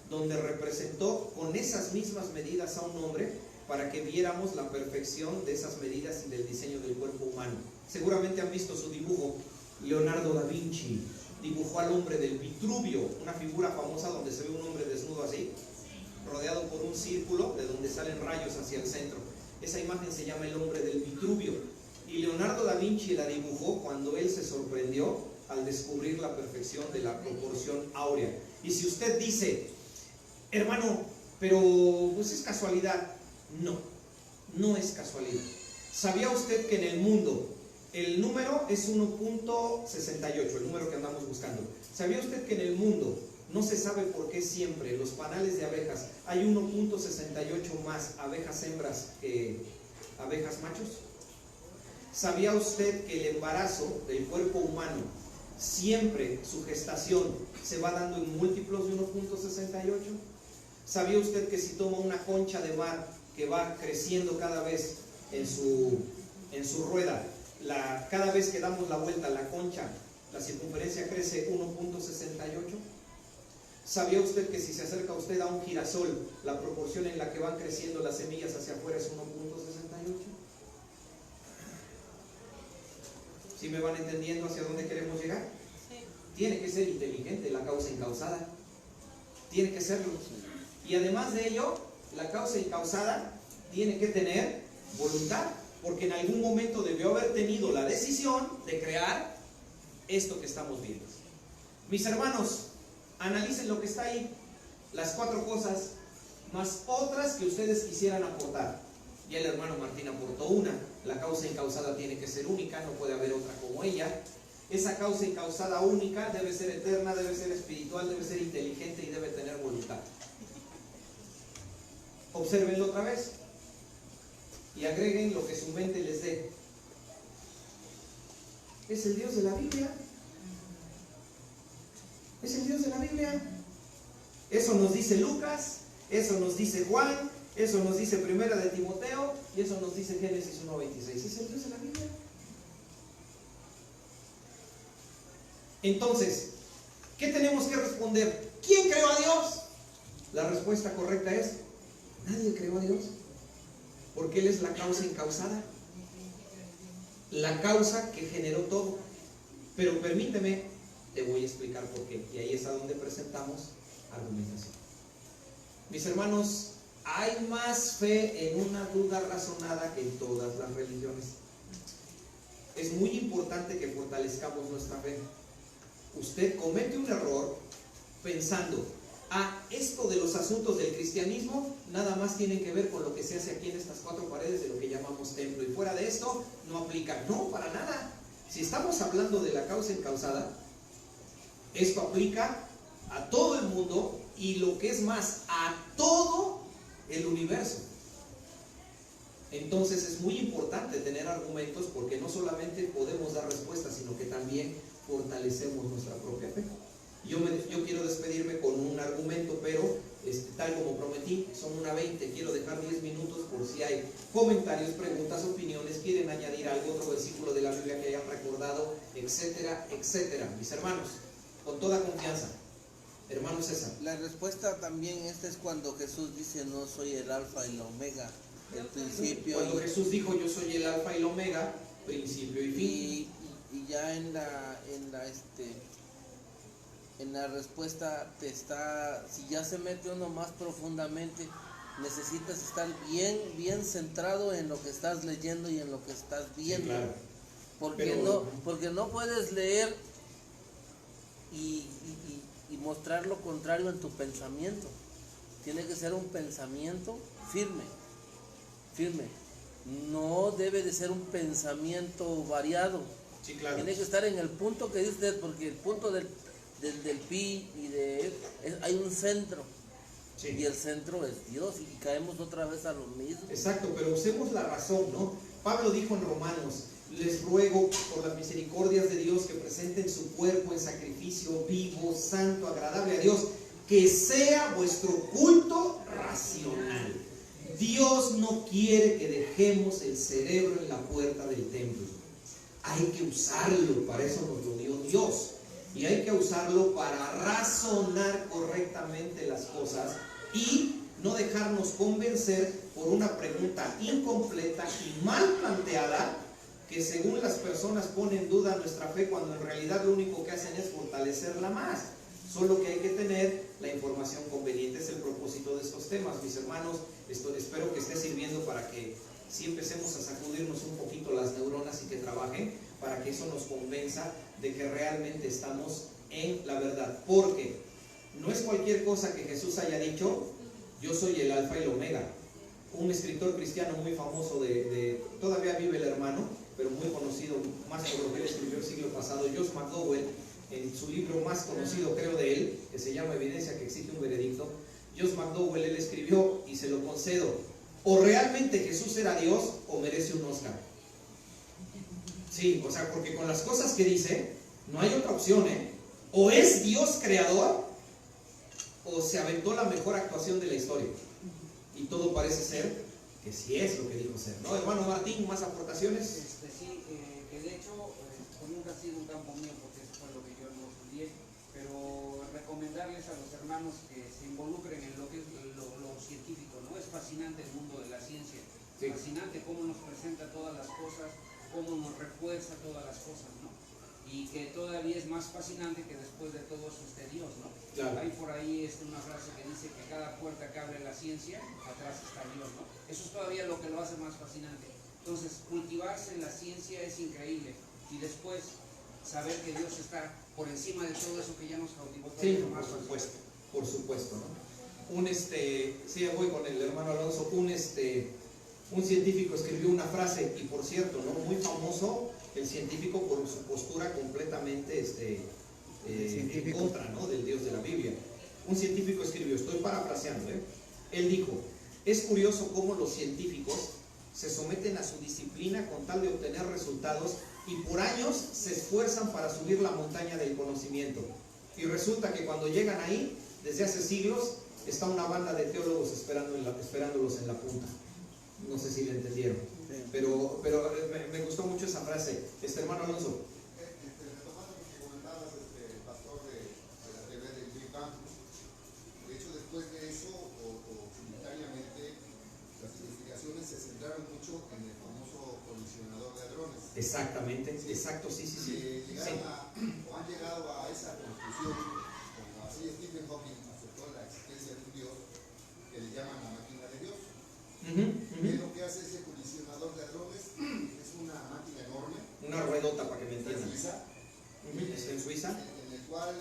donde representó con esas mismas medidas a un hombre para que viéramos la perfección de esas medidas y del diseño del cuerpo humano. Seguramente han visto su dibujo. Leonardo da Vinci dibujó al hombre del Vitruvio, una figura famosa donde se ve un hombre desnudo así, rodeado por un círculo de donde salen rayos hacia el centro. Esa imagen se llama el hombre del Vitruvio. Y Leonardo da Vinci la dibujó cuando él se sorprendió al descubrir la perfección de la proporción áurea. Y si usted dice, hermano, pero pues es casualidad. No es casualidad. ¿Sabía usted que en el mundo el número es 1.68, el número que andamos buscando? ¿Sabía usted que en el mundo no se sabe por qué siempre en los panales de abejas hay 1.68 más abejas hembras que abejas machos? ¿Sabía usted que el embarazo del cuerpo humano, siempre su gestación se va dando en múltiplos de 1.68? ¿Sabía usted que si toma una concha de mar que va creciendo cada vez en su rueda, cada vez que damos la vuelta, la concha, la circunferencia crece 1.68? ¿Sabía usted que si se acerca usted a un girasol, la proporción en la que van creciendo las semillas hacia afuera es 1.68? ¿Sí me van entendiendo hacia dónde queremos llegar? Sí. Tiene que ser inteligente la causa incausada. Tiene que serlo. Y además de ello, la causa incausada tiene que tener voluntad, porque en algún momento debió haber tenido la decisión de crear esto que estamos viendo. Mis hermanos, analicen lo que está ahí, las 4 cosas, más otras que ustedes quisieran aportar. Ya el hermano Martín aportó una. La causa incausada tiene que ser única, no puede haber otra como ella. Esa causa incausada única debe ser eterna, debe ser espiritual, debe ser inteligente y debe tener voluntad. Obsérvenlo otra vez y agreguen lo que su mente les dé. Es el Dios de la Biblia. Es el Dios de la Biblia. Eso nos dice Lucas, eso nos dice Juan, eso nos dice Primera de Timoteo y eso nos dice Génesis 1:26. Es el Dios de la Biblia. Entonces, ¿qué tenemos que responder? ¿Quién creó a Dios? La respuesta correcta es: nadie creó a Dios, porque Él es la causa incausada, la causa que generó todo. Pero permíteme, te voy a explicar por qué, y ahí es a donde presentamos argumentación. Mis hermanos, hay más fe en una duda razonada que en todas las religiones. Es muy importante que fortalezcamos nuestra fe. Usted comete un error pensando: esto de los asuntos del cristianismo nada más tienen que ver con lo que se hace aquí en estas cuatro paredes de lo que llamamos templo, y fuera de esto no aplica. No, para nada. Si estamos hablando de la causa incausada, esto aplica a todo el mundo y, lo que es más, a todo el universo. Entonces es muy importante tener argumentos, porque no solamente podemos dar respuestas, sino que también fortalecemos nuestra propia fe. Yo quiero despedirme con un argumento, pero tal como prometí, son 1:20. Quiero dejar 10 minutos por si hay comentarios, preguntas, opiniones, quieren añadir algo, otro versículo de la Biblia que hayan recordado, etcétera, etcétera. Mis hermanos, con toda confianza. Hermano César. La respuesta también es cuando Jesús dice: no soy el alfa y el omega, el principio. Cuando Jesús dijo: yo soy el alfa y el omega, principio y fin. Y ya en la respuesta si ya se mete uno más profundamente, necesitas estar bien centrado en lo que estás leyendo y en lo que estás viendo. Sí, claro. Porque no puedes leer y mostrar lo contrario en tu pensamiento. Tiene que ser un pensamiento firme. No debe de ser un pensamiento variado. Sí, claro. Tiene que estar en el punto que dice usted, porque el punto del pi y de hay un centro. Sí. Y el centro es Dios, y caemos otra vez a lo mismo. Exacto, pero usemos la razón, ¿no? Pablo dijo en Romanos: les ruego por las misericordias de Dios que presenten su cuerpo en sacrificio vivo, santo, agradable a Dios, que sea vuestro culto racional. Dios no quiere que dejemos el cerebro en la puerta del templo. Hay que usarlo, para eso nos lo dio Dios. Y hay que usarlo para razonar correctamente las cosas y no dejarnos convencer por una pregunta incompleta y mal planteada, que según las personas pone en duda nuestra fe, cuando en realidad lo único que hacen es fortalecerla más. Solo que hay que tener la información conveniente. Es el propósito de estos temas, mis hermanos. Espero que esté sirviendo para que si empecemos a sacudirnos un poquito las neuronas y que trabajen para que eso nos convenza de que realmente estamos en la verdad. Porque no es cualquier cosa que Jesús haya dicho: yo soy el alfa y el omega. Un escritor cristiano muy famoso todavía vive el hermano, pero muy conocido más por lo que él escribió el siglo pasado, Josh McDowell, en su libro más conocido creo de él, que se llama Evidencia que existe un veredicto. Josh McDowell, él escribió, y se lo concedo: o realmente Jesús era Dios o merece un Oscar. Sí, o sea, porque con las cosas que dice no hay otra opción, ¿eh? O es Dios creador o se aventó la mejor actuación de la historia, y todo parece ser que sí es lo que dijo ser, ¿no? Hermano Martín, ¿más aportaciones? Sí, que de hecho pues nunca ha sido un campo mío, porque eso fue lo que yo no estudié, pero recomendarles a los hermanos que se involucren en lo que es lo científico, ¿no? Es fascinante el mundo de la ciencia, sí. Fascinante cómo nos presenta todas las cosas, cómo nos refuerza todas las cosas, ¿no? Y que todavía es más fascinante que después de todo eso esté Dios, ¿no? Claro. Hay por ahí una frase que dice que cada puerta que abre la ciencia, atrás está Dios, ¿no? Eso es todavía lo que lo hace más fascinante. Entonces, cultivarse en la ciencia es increíble, y después saber que Dios está por encima de todo eso que ya nos cautivó. Sí, por supuesto, ¿no? Sí, voy con el hermano Alonso. Un científico escribió una frase, y por cierto, ¿no? Muy famoso el científico por su postura completamente en contra, ¿no? Del Dios de la Biblia. Un científico escribió, estoy parafraseando, él dijo: Es curioso cómo los científicos se someten a su disciplina con tal de obtener resultados y por años se esfuerzan para subir la montaña del conocimiento. Y resulta que cuando llegan ahí, desde hace siglos, está una banda de teólogos esperándolos en la punta. No sé si le entendieron, pero me gustó mucho esa frase. Hermano Alonso. Retomando lo que comentabas, pastor, de la teoría del Big Bang. De hecho, después de eso, simultáneamente, las investigaciones se centraron mucho en el famoso colisionador de hadrones. Exactamente, exacto, sí. Han llegado a esa conclusión, como así Stephen Hawking aceptó la existencia de un Dios, que le llaman la máquina de Dios. ¿Qué es lo que hace ese colisionador de hadrones? Es una máquina enorme. Una ruedota, para que me entiendan. En Suiza. Está en Suiza. En el cual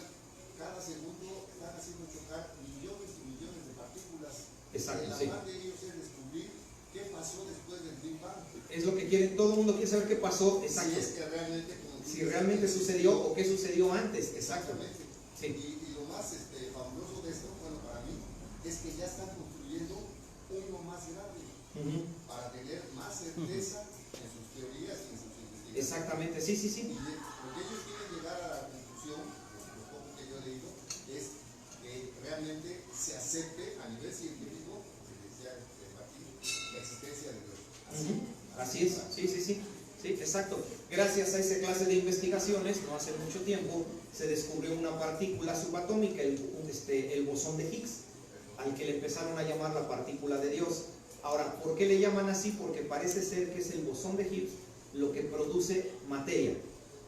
cada segundo están haciendo chocar millones y millones de partículas. Exacto, La parte de ellos es descubrir qué pasó después del Big Bang. Es lo que quieren, todo el mundo quiere saber qué pasó, exacto. Si realmente sucedió o qué sucedió antes, exactamente. Sí. Y lo más fabuloso de esto, bueno, para mí, es que ya están construyendo uno más grande para tener más certeza en sus teorías y en sus investigaciones. Exactamente, sí. Y lo que ellos quieren llegar a la conclusión, lo poco que yo he leído, es que realmente se acepte a nivel científico, como decía aquí, la existencia de Dios. Así es, sí, exacto. Gracias a esa clase de investigaciones, no hace mucho tiempo, se descubrió una partícula subatómica, el bosón de Higgs, al que le empezaron a llamar la partícula de Dios. Ahora, ¿por qué le llaman así? Porque parece ser que es el bosón de Higgs lo que produce materia.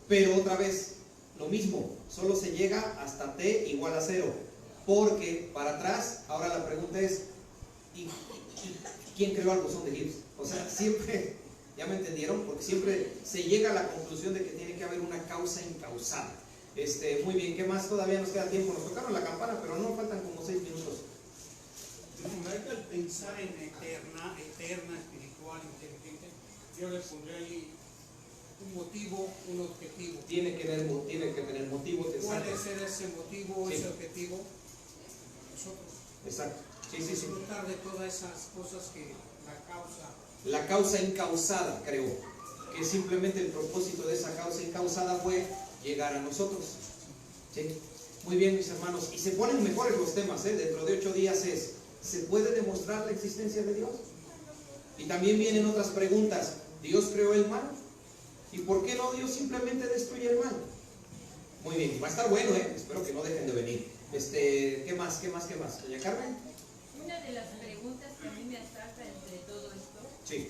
Pero otra vez, lo mismo, solo se llega hasta T igual a 0. Porque para atrás, ahora la pregunta es, ¿y quién creó el bosón de Higgs? O sea, siempre, ¿ya me entendieron? Porque siempre se llega a la conclusión de que tiene que haber una causa incausada. Muy bien, ¿qué más? Todavía nos queda tiempo. Nos tocaron la campana, pero no, faltan como 6 minutos. Al pensar en eterna, espiritual, inteligente, yo le pondré ahí un motivo, un objetivo. Tiene que tener motivo. ¿Cuál es ese motivo, ese objetivo? Nosotros. Exacto. Sí. Disfrutar de todas esas cosas que la causa incausada, creo, que simplemente el propósito de esa causa incausada fue llegar a nosotros. ¿Sí? Muy bien, mis hermanos, y se ponen mejores los temas, dentro de 8 días ¿se puede demostrar la existencia de Dios? Y también vienen otras preguntas. ¿Dios creó el mal? ¿Y por qué no Dios simplemente destruye el mal? Muy bien, va a estar bueno, espero que no dejen de venir. ¿Qué más? Doña Carmen. Una de las preguntas que a mí me asalta entre todo esto Sí.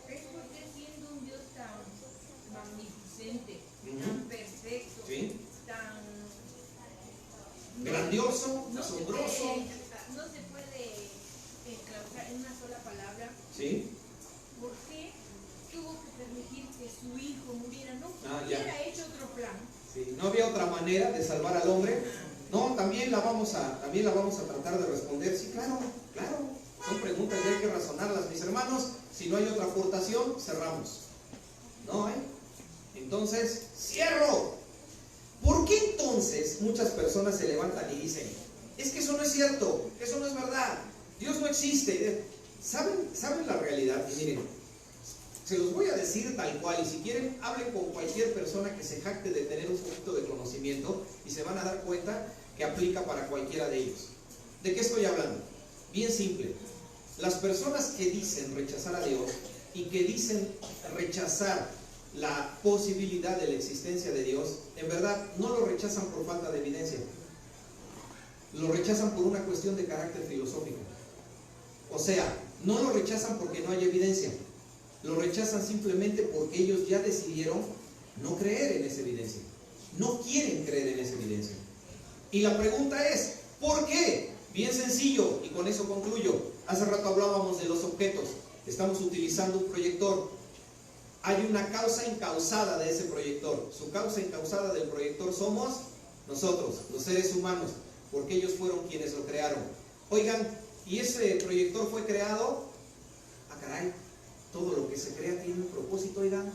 es por qué siendo un Dios tan magnificente, Ujú. tan perfecto, Sí. tan Grandioso, asombroso. No se puede enclausar en una sola palabra. Sí. ¿Por qué tuvo que permitir que su hijo muriera? No Ah, hubiera hecho otro plan. Sí. ¿No había otra manera de salvar al hombre? No, también la vamos a tratar de responder. Sí, claro. Son preguntas y hay que razonarlas, mis hermanos. Si no hay otra aportación, cerramos. ¿No? Entonces, cierro. ¿Por qué entonces muchas personas se levantan y dicen, es que eso no es cierto, eso no es verdad, Dios no existe? ¿Saben la realidad? Y miren, se los voy a decir tal cual, y si quieren, hablen con cualquier persona que se jacte de tener un poquito de conocimiento y se van a dar cuenta que aplica para cualquiera de ellos. ¿De qué estoy hablando? Bien simple. Las personas que dicen rechazar a Dios y que dicen rechazar la posibilidad de la existencia de Dios, en verdad no lo rechazan por falta de evidencia. Lo rechazan por una cuestión de carácter filosófico. O sea, no lo rechazan porque no hay evidencia. Lo rechazan simplemente porque ellos ya decidieron no creer en esa evidencia. No quieren creer en esa evidencia. Y la pregunta es, ¿por qué? Bien sencillo, y con eso concluyo. Hace rato hablábamos de los objetos. Estamos utilizando un proyector. Hay una causa incausada de ese proyector. Su causa incausada del proyector somos nosotros, los seres humanos, porque ellos fueron quienes lo crearon. Oigan, ¿y ese proyector fue creado? Ah, caray, todo lo que se crea tiene un propósito, oigan.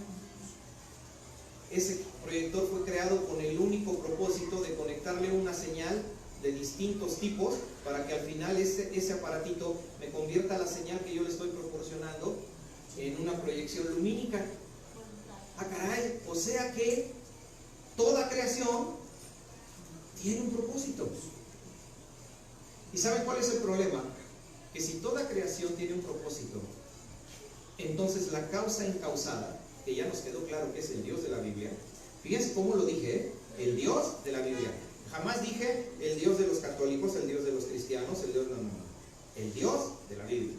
Ese proyector fue creado con el único propósito de conectarle una señal de distintos tipos para que al final ese aparatito me convierta la señal que yo le estoy proporcionando en una proyección lumínica. Ah, caray, o sea que toda creación tiene un propósito. ¿Y saben cuál es el problema? Que si toda creación tiene un propósito, entonces la causa incausada, que ya nos quedó claro que es el Dios de la Biblia, fíjense cómo lo dije, ¿eh? El Dios de la Biblia. Jamás dije el Dios de los católicos, el Dios de los cristianos, el Dios, no. El Dios de la Biblia.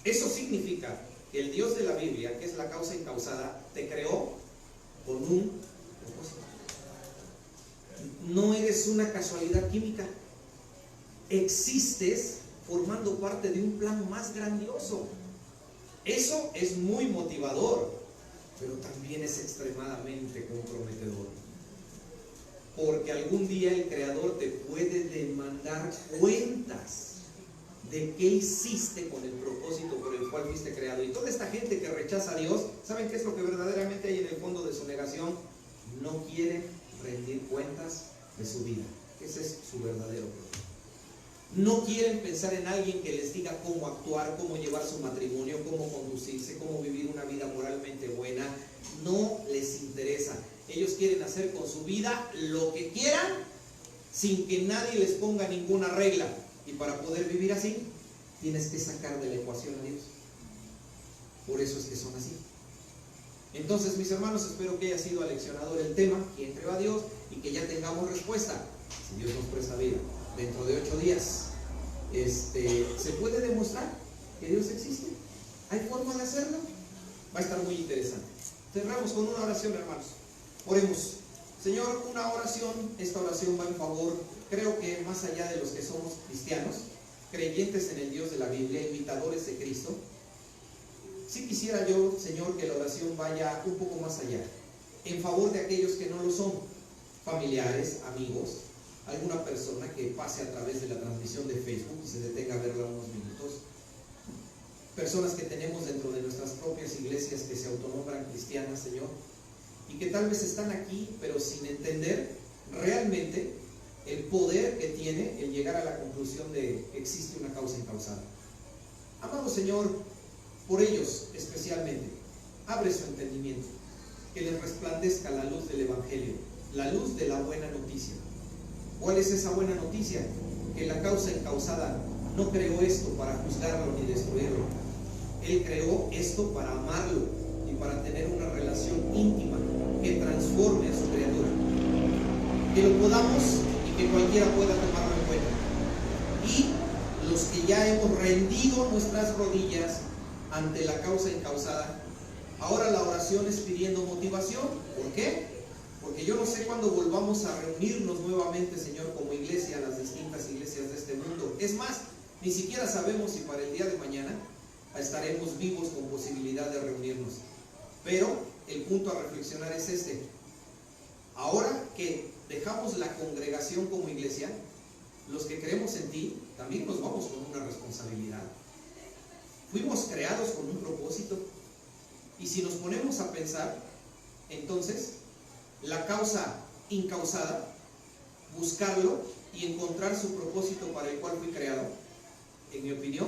Eso significa que el Dios de la Biblia, que es la causa incausada, te creó con un propósito. No eres una casualidad química. Existes formando parte de un plan más grandioso. Eso es muy motivador, pero también es extremadamente comprometedor. Porque algún día el Creador te puede demandar cuentas de qué hiciste con el propósito por el cual fuiste creado. Y toda esta gente que rechaza a Dios, ¿saben qué es lo que verdaderamente hay en el fondo de su negación? No quieren rendir cuentas de su vida. Ese es su verdadero propósito. No quieren pensar en alguien que les diga cómo actuar, cómo llevar su matrimonio, cómo conducirse, cómo vivir una vida moralmente buena. No les interesa. Ellos quieren hacer con su vida lo que quieran sin que nadie les ponga ninguna regla. Y para poder vivir así, tienes que sacar de la ecuación a Dios. Por eso es que son así. Entonces, mis hermanos, espero que haya sido aleccionador el tema, quién creó a Dios, y que ya tengamos respuesta, si Dios nos presta vida. Dentro de 8 días, ¿se puede demostrar que Dios existe? ¿Hay forma de hacerlo? Va a estar muy interesante. Cerramos con una oración, hermanos. Oremos. Señor, una oración, esta oración va en favor, creo que más allá de los que somos cristianos, creyentes en el Dios de la Biblia, imitadores de Cristo, sí quisiera yo, Señor, que la oración vaya un poco más allá, en favor de aquellos que no lo son, familiares, amigos, alguna persona que pase a través de la transmisión de Facebook y se detenga a verla unos minutos, personas que tenemos dentro de nuestras propias iglesias que se autonombran cristianas, Señor, y que tal vez están aquí, pero sin entender realmente el poder que tiene el llegar a la conclusión de que existe una causa incausada. Amado Señor, por ellos especialmente, abre su entendimiento, que les resplandezca la luz del Evangelio, la luz de la buena noticia. ¿Cuál es esa buena noticia? Que la causa incausada no creó esto para juzgarlo ni destruirlo. Él creó esto para amarlo y para tener una relación íntima que transforme a su criatura. Que lo podamos y que cualquiera pueda tomarlo en cuenta. Y los que ya hemos rendido nuestras rodillas ante la causa incausada, ahora la oración es pidiendo motivación. ¿Por qué? Porque yo no sé cuándo volvamos a reunirnos nuevamente, Señor, como iglesia, las distintas iglesias de este mundo. Es más, ni siquiera sabemos si para el día de mañana estaremos vivos con posibilidad de reunirnos. Pero el punto a reflexionar es este. Ahora que dejamos la congregación como iglesia, los que creemos en ti, también nos vamos con una responsabilidad. Fuimos creados con un propósito. Y si nos ponemos a pensar, entonces, la causa incausada, buscarlo y encontrar su propósito para el cual fui creado, en mi opinión,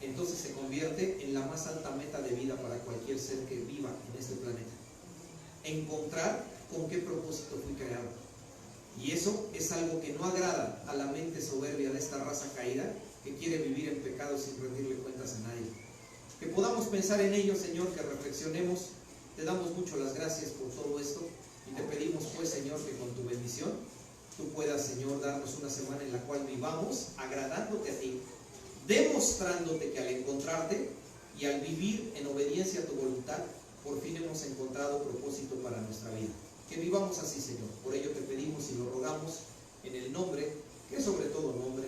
entonces se convierte en la más alta meta de vida para cualquier ser que viva en este planeta. Encontrar con qué propósito fui creado. Y eso es algo que no agrada a la mente soberbia de esta raza caída que quiere vivir en pecado sin rendirle cuentas a nadie. Que podamos pensar en ello, Señor, que reflexionemos. Te damos mucho las gracias por todo esto y te pedimos, pues, Señor, que con tu bendición tú puedas, Señor, darnos una semana en la cual vivamos agradándote a ti, demostrándote que al encontrarte y al vivir en obediencia a tu voluntad, por fin hemos encontrado propósito para nuestra vida. Que vivamos así, Señor. Por ello te pedimos y lo rogamos en el nombre, que es sobre todo nombre,